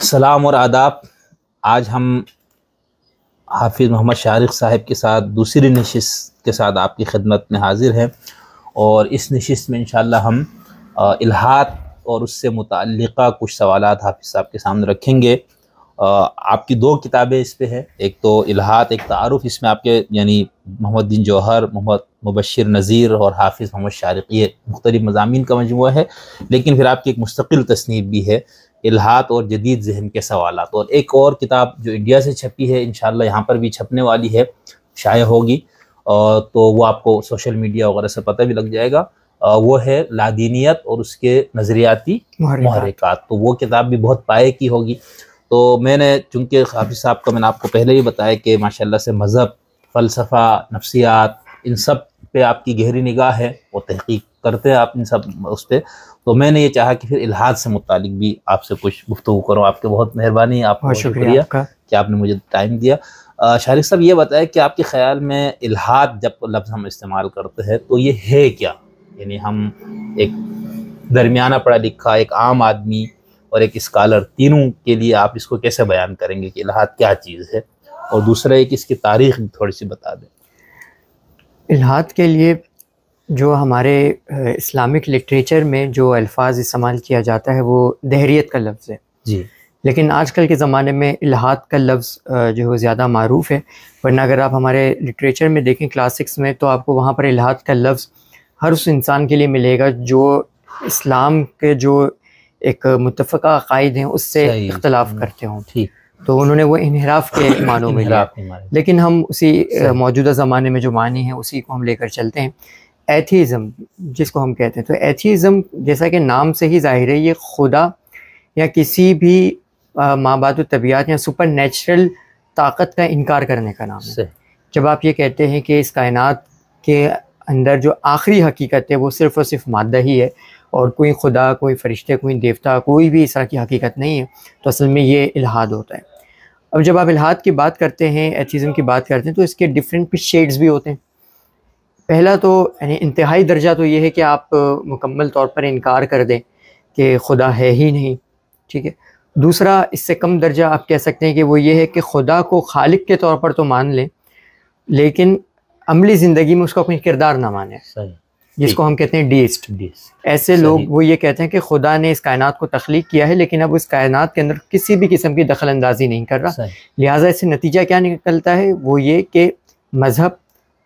سلام اور آداب۔ آج ہم حافظ محمد شارق صاحب کے ساتھ دوسری نشست کے ساتھ آپ کی خدمت میں حاضر ہیں، اور اس نشست میں انشاءاللہ ہم الہات اور اس سے متعلقہ کچھ سوالات حافظ صاحب کے سامنے رکھیں گے۔ آپ کی دو کتابیں اس پہ ہیں، ایک تو الہات ایک تعارف، اس میں آپ کے یعنی محمد دین جوہر، محمد مبشر نذیر اور حافظ محمد شارق یہ مختلف مضامین کا مجموعہ ہے، لیکن پھر آپ کی ایک مستقل تصنیف بھی ہے الہات اور جدید ذہن کے سوالات، اور ایک اور کتاب جو انڈیا سے چھپی ہے انشاءاللہ یہاں پر بھی چھپنے والی ہے، شائع ہوگی، تو وہ آپ کو سوشل میڈیا وغیرہ سے پتہ بھی لگ جائے گا، وہ ہے لادینیت اور اس کے نظریاتی محرکات۔ تو وہ کتاب بھی بہت پائے کی ہوگی۔ تو میں نے چونکہ حافظ صاحب کا میں نے آپ کو پہلے ہی بتایا کہ ماشاءاللہ سے مذہب، فلسفہ، نفسیات، ان سب پہ آپ کی گہری نگاہ ہے، وہ تحقیق کرتے ہیں آپ ان سب اس پہ، تو میں نے یہ چاہا کہ پھر الہات سے متعلق بھی آپ سے کچھ گفتگو کروں۔ آپ کے بہت مہربانی، آپ کو شکریہ کہ آپ نے مجھے ٹائم دیا۔ شارق صاحب یہ بتائیں کہ آپ کے خیال میں الہات جب لفظ ہم استعمال کرتے ہیں تو یہ ہے کیا؟ یعنی ہم ایک درمیانہ پڑھا لکھا، ایک عام آدمی اور ایک اسکالر، تینوں کے لیے آپ اس کو کیسے بیان کریں گے کہ الہات کیا چیز ہے؟ اور دوسرا ایک اس کی تاریخ تھوڑی سی بتا دیں۔ الہات کے لیے جو ہمارے اسلامک لٹریچر میں جو الفاظ استعمال کیا جاتا ہے وہ دہریت کا لفظ ہے جی، لیکن آج کل کے زمانے میں الہات کا لفظ جو ہے زیادہ معروف ہے، ورنہ اگر آپ ہمارے لٹریچر میں دیکھیں کلاسکس میں تو آپ کو وہاں پر الہات کا لفظ ہر اس انسان کے لیے ملے گا جو اسلام کے جو ایک متفقہ عقائد ہیں اس سے اختلاف کرتے ہوں، تو انہوں نے وہ انحراف کے معنوں میں لیا، لیکن ہم اسی موجودہ زمانے میں جو معنی ہیں اسی کو ہم لے کر چلتے ہیں۔ ایتھیزم جس کو ہم کہتے ہیں، تو ایتھیزم جیسا کہ نام سے ہی ظاہر ہے، یہ خدا یا کسی بھی مابعد الطبیعت یا سپر نیچرل طاقت کا انکار کرنے کا نام ہے۔ جب آپ یہ کہتے ہیں کہ اس کائنات کے اندر جو آخری حقیقت ہے وہ صرف اور صرف مادہ ہی ہے اور کوئی خدا، کوئی فرشتے، کوئی دیوتا، کوئی بھی اس طرح کی حقیقت نہیں ہے، تو اصل میں یہ الہاد ہوتا ہے۔ اب جب آپ الہاد کی بات کرتے ہیں، ایتھیزم کی بات کرتے ہیں، تو اس کے ڈفرینٹ شیڈز بھی ہوتے ہیں۔ پہلا تو یعنی انتہائی درجہ تو یہ ہے کہ آپ مکمل طور پر انکار کر دیں کہ خدا ہے ہی نہیں، ٹھیک ہے۔ دوسرا اس سے کم درجہ آپ کہہ سکتے ہیں کہ وہ یہ ہے کہ خدا کو خالق کے طور پر تو مان لیں لیکن عملی زندگی میں اس کا کوئی کردار نہ مانیں، جس کو ہم کہتے ہیں ڈیسٹ۔ ایسے لوگ وہ یہ کہتے ہیں کہ خدا نے اس کائنات کو تخلیق کیا ہے لیکن اب اس کائنات کے اندر کسی بھی قسم کی دخل اندازی نہیں کر رہا، لہٰذا اس سے نتیجہ کیا نکلتا ہے؟ وہ یہ کہ مذہب،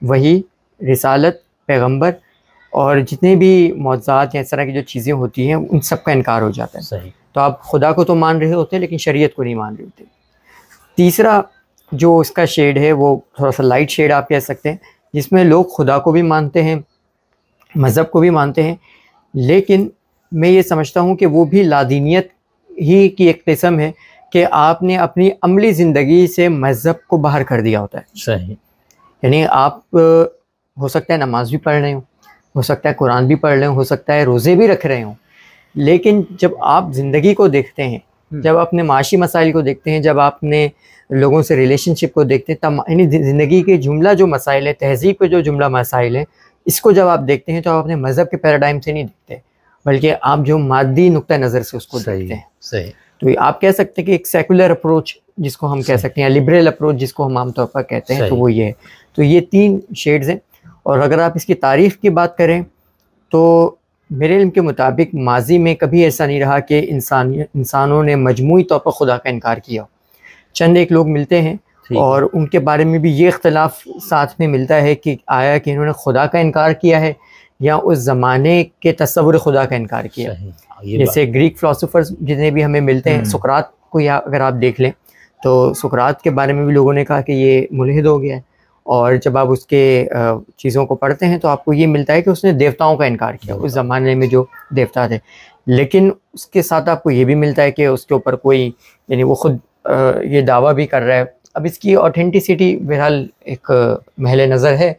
وحی، رسالت، پیغمبر اور جتنے بھی معجزات یا اس طرح کی جو چیزیں ہوتی ہیں ان سب کا انکار ہو جاتا ہے۔ تو آپ خدا کو تو مان رہے ہوتے ہیں لیکن شریعت کو نہیں مان رہے ہوتے۔ تیسرا جو اس کا شیڈ ہے وہ تھوڑا سا لائٹ شیڈ آپ کہہ سکتے ہیں، جس میں لوگ خدا کو بھی مانتے ہیں، مذہب کو بھی مانتے ہیں، لیکن میں یہ سمجھتا ہوں کہ وہ بھی لادینیت ہی کی ایک قسم ہے کہ آپ نے اپنی عملی زندگی سے مذہب کو باہر کر دیا ہوتا ہے۔ صحیح، یعنی آپ ہو سکتا ہے نماز بھی پڑھ رہے ہوں، ہو سکتا ہے قرآن بھی پڑھ رہے ہوں، ہو سکتا ہے روزے بھی رکھ رہے ہوں، لیکن جب آپ زندگی کو دیکھتے ہیں، جب اپنے معاشی مسائل کو دیکھتے ہیں، جب آپ نے لوگوں سے ریلیشن شپ کو دیکھتے ہیں، یعنی زندگی کے جملہ جو مسائل ہیں، تہذیب کے جو جملہ مسائل ہیں، اس کو جب آپ دیکھتے ہیں تو آپ اپنے مذہب کے پیراڈائم سے نہیں دیکھتے بلکہ آپ جو مادی نقطہ نظر سے اس کو دیکھتے ہیں۔ صحیح۔ تو آپ کہہ سکتے ہیں کہ ایک سیکولر اپروچ جس کو ہم کہہ سکتے ہیں، یا لبرل اپروچ جس کو ہم عام طور پر کہتے ہیں، تو وہ یہ ہے۔ تو یہ تین شیڈز ہیں، اور اگر آپ اس کی تاریخ کی بات کریں تو میرے علم کے مطابق ماضی میں کبھی ایسا نہیں رہا کہ انسانوں نے مجموعی طور پر خدا کا انکار کیا۔ چند ایک لوگ ملتے ہیں اور ان کے بارے میں بھی یہ اختلاف ساتھ میں ملتا ہے کہ آیا کہ انہوں نے خدا کا انکار کیا ہے یا اس زمانے کے تصور خدا کا انکار کیا۔ جیسے گریک فلاسفرز جتنے بھی ہمیں ملتے ہیں، سقراط کو یا اگر آپ دیکھ لیں تو سقراط کے بارے میں بھی لوگوں نے کہا کہ یہ ملحد ہو گیا ہے، اور جب آپ اس کے چیزوں کو پڑھتے ہیں تو آپ کو یہ ملتا ہے کہ اس نے دیوتاؤں کا انکار کیا، اس زمانے میں جو دیوتا تھے، لیکن اس کے ساتھ آپ کو یہ بھی ملتا ہے کہ اس کے اوپر کوئی یعنی وہ خود یہ دعویٰ بھی کر رہا ہے۔ اب اس کی اوتھینٹسٹی بہرحال ایک محل نظر ہے،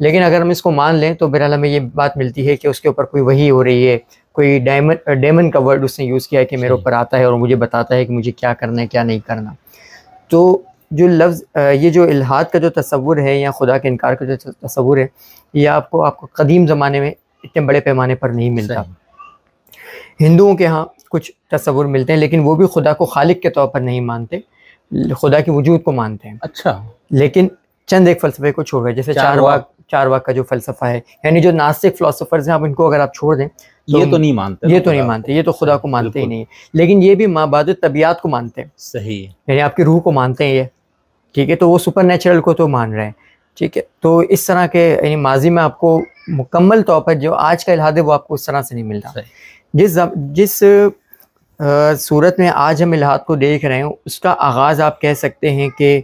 لیکن اگر ہم اس کو مان لیں تو بہرحال ہمیں یہ بات ملتی ہے کہ اس کے اوپر کوئی وحی ہو رہی ہے، کوئی ڈیمن کا ورڈ اس نے یوز کیا ہے کہ میرے اوپر آتا ہے اور مجھے بتاتا ہے کہ مجھے کیا کرنا ہے کیا نہیں کرنا۔ تو جو لفظ یہ جو الہاد کا جو تصور ہے یا خدا کے انکار کا جو تصور ہے، یہ آپ کو قدیم زمانے میں اتنے بڑے پیمانے پر نہیں ملتا۔ ہندوؤں کے ہاں کچھ تصور ملتے ہیں، لیکن وہ بھی خدا کو خالق کے طور پر نہیں مانتے، خدا کے وجود کو مانتے ہیں. اچھا. لیکن چند ایک فلسفے کو چھوڑ گئے، جیسے چارواک کا جو فلسفہ ہے، یعنی جو ناستک فلاسفرز ہیں، آپ ان کو اگر آپ چھوڑ دیں یہ تو نہیں مانتے، یہ تو خدا کو مانتے ہی نہیں، لیکن یہ بھی مابعد طبیعت کو مانتے ہیں. صحیح. یعنی آپ کی روح کو مانتے ہیں یہ، ٹھیک ہے، تو وہ سپر نیچرل کو تو مان رہے ہیں. ٹھیک ہے، تو اس طرح کے یعنی ماضی میں آپ کو مکمل طور پر جو آج کا الحاد ہے وہ آپ کو اس طرح سے نہیں ملتا. جس صورت میں آج ہم الحاد کو دیکھ رہے ہیں اس کا آغاز آپ کہہ سکتے ہیں کہ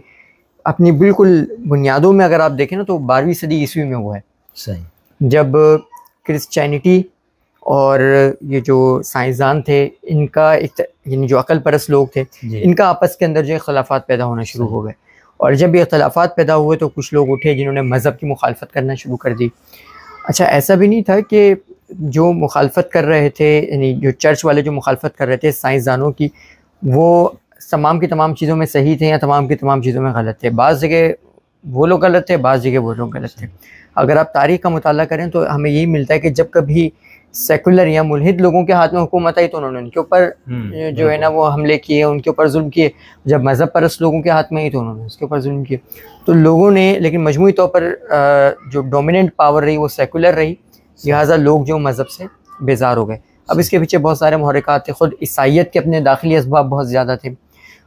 اپنی بالکل بنیادوں میں اگر آپ دیکھیں نا تو 12ویں صدی عیسوی میں ہوا ہے. صحیح. جب کرسچینٹی اور یہ جو سائنسدان تھے ان کا یعنی جو عقل پرست لوگ تھے ان کا آپس کے اندر جو اختلافات پیدا ہونا شروع ہو گئے، اور جب یہ اختلافات پیدا ہوئے تو کچھ لوگ اٹھے جنہوں نے مذہب کی مخالفت کرنا شروع کر دی. اچھا، ایسا بھی نہیں تھا کہ جو مخالفت کر رہے تھے، یعنی جو چرچ والے جو مخالفت کر رہے تھے سائنسدانوں کی، وہ تمام کی تمام چیزوں میں صحیح تھے یا تمام کی تمام چیزوں میں غلط تھے. بعض جگہ وہ لوگ غلط تھے، بعض جگہ وہ لوگ غلط تھے. اگر آپ تاریخ کا مطالعہ کریں تو ہمیں یہی ملتا ہے کہ جب کبھی سیکولر یا ملحد لوگوں کے ہاتھ میں حکومت آئی تو انہوں نے ان کے اوپر جو ہے نا وہ حملے کیے، ان کے اوپر ظلم کیے. جب مذہب پرست لوگوں کے ہاتھ میں آئی تو انہوں نے اس کے اوپر ظلم کیے. تو لوگوں نے، لیکن مجموعی طور پر جو ڈومیننٹ پاور رہی وہ سیکولر رہی، لہٰذا لوگ جو مذہب سے بیزار ہو گئے. اب اس کے پیچھے بہت سارے محرکات تھے، خود عیسائیت کے اپنے داخلی اسباب بہت زیادہ تھے.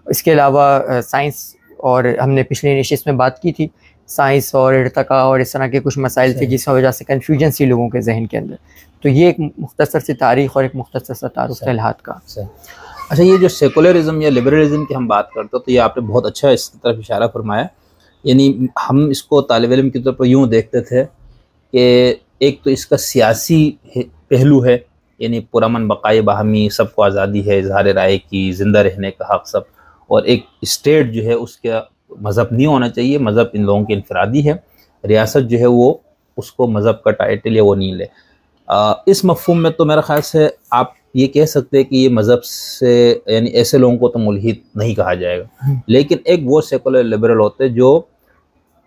اس کے علاوہ سائنس، اور ہم نے پچھلے نشست میں بات کی تھی، سائنس اور ارتقاء اور اس طرح کے کچھ مسائل تھے جس وجہ سے کنفیوژن سی لوگوں کے ذہن کے اندر. تو یہ ایک مختصر سی تاریخ اور ایک مختصر سا تعارف الحاد کا. اچھا، یہ جو سیکولرزم یا لبرلزم کی ہم بات کرتے تو یہ آپ نے بہت اچھا اس طرف اشارہ فرمایا. یعنی ہم اس کو طالب علم کی طور پر یوں دیکھتے تھے کہ ایک تو اس کا سیاسی پہلو ہے، یعنی پرامن بقائے باہمی، سب کو آزادی ہے اظہار رائے کی، زندہ رہنے کا حق سب، اور ایک اسٹیٹ جو ہے اس کا مذہب نہیں ہونا چاہیے، مذہب ان لوگوں کی انفرادی ہے، ریاست جو ہے وہ اس کو مذہب کا ٹائٹل یا وہ نہیں لے. اس مفہوم میں تو میرا خیال سے آپ یہ کہہ سکتے ہیں کہ یہ مذہب سے یعنی ایسے لوگوں کو تو ملحد نہیں کہا جائے گا، لیکن ایک وہ سیکولر لبرل ہوتے جو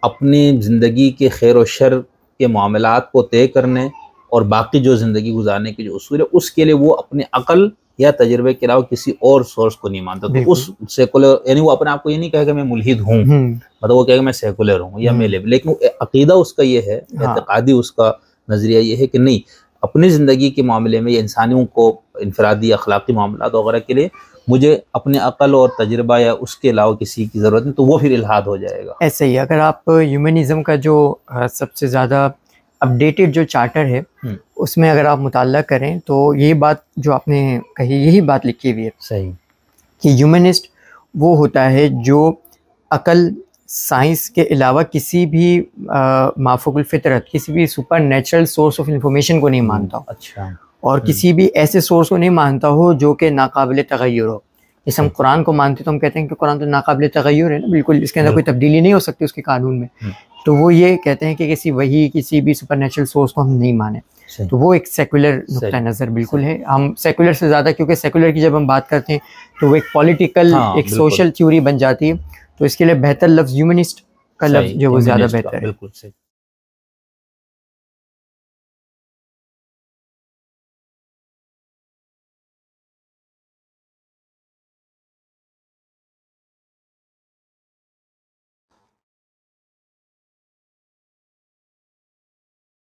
اپنی زندگی کے خیر و شر کے معاملات کو طے کرنے اور باقی جو زندگی گزارنے کے جو اصول ہے اس کے لیے وہ اپنے عقل یا تجربے کے علاوہ کسی اور سورس کو نہیں مانتا. تو اس سیکولر یعنی وہ اپنے آپ کو یہ نہیں کہے گا میں ملحد ہوں، مطلب وہ کہے گا میں سیکولر ہوں یا میں لیکن عقیدہ اس کا یہ ہے، اعتقادی اس کا نظریہ یہ ہے کہ نہیں، اپنی زندگی کے معاملے میں یا انسانیوں کو انفرادی اخلاقی معاملات وغیرہ کے لیے مجھے اپنے عقل اور تجربہ یا اس کے علاوہ کسی کی ضرورت نہیں، تو وہ پھر الحاد ہو جائے گا. ایسے ہی اگر آپ ہیومنزم کا جو سب سے زیادہ اپڈیٹڈ جو چارٹر ہے اس میں اگر آپ مطالعہ کریں تو یہ بات جو آپ نے کہی یہی بات لکھی ہوئی ہے. صحیح. کہ ہیومنسٹ وہ ہوتا ہے جو عقل، سائنس کے علاوہ کسی بھی مافوق الفطرت، کسی بھی super natural source of information کو نہیں مانتا ہو. اچھا. اور کسی بھی ایسے سورس کو نہیں مانتا ہو جو کہ ناقابل تغیر ہو. جیسے ہم قرآن کو مانتے تو ہم کہتے ہیں کہ قرآن تو ناقابل تغیر ہے نا، بالکل اس کے اندر کوئی تبدیلی نہیں ہو سکتی اس کے قانون میں. تو وہ یہ کہتے ہیں کہ کسی وحی، کسی بھی سپر نیچرل سورس کو ہم نہیں مانیں. تو وہ ایک سیکولر نقطہ نظر بالکل ہے. ہم سیکولر سے زیادہ، کیونکہ سیکولر کی جب ہم بات کرتے ہیں تو وہ ایک پولیٹیکل، ایک سوشل تھیوری بن جاتی ہے، تو اس کے لیے بہتر لفظ ہیومنسٹ کا لفظ جو وہ زیادہ بہتر ہے.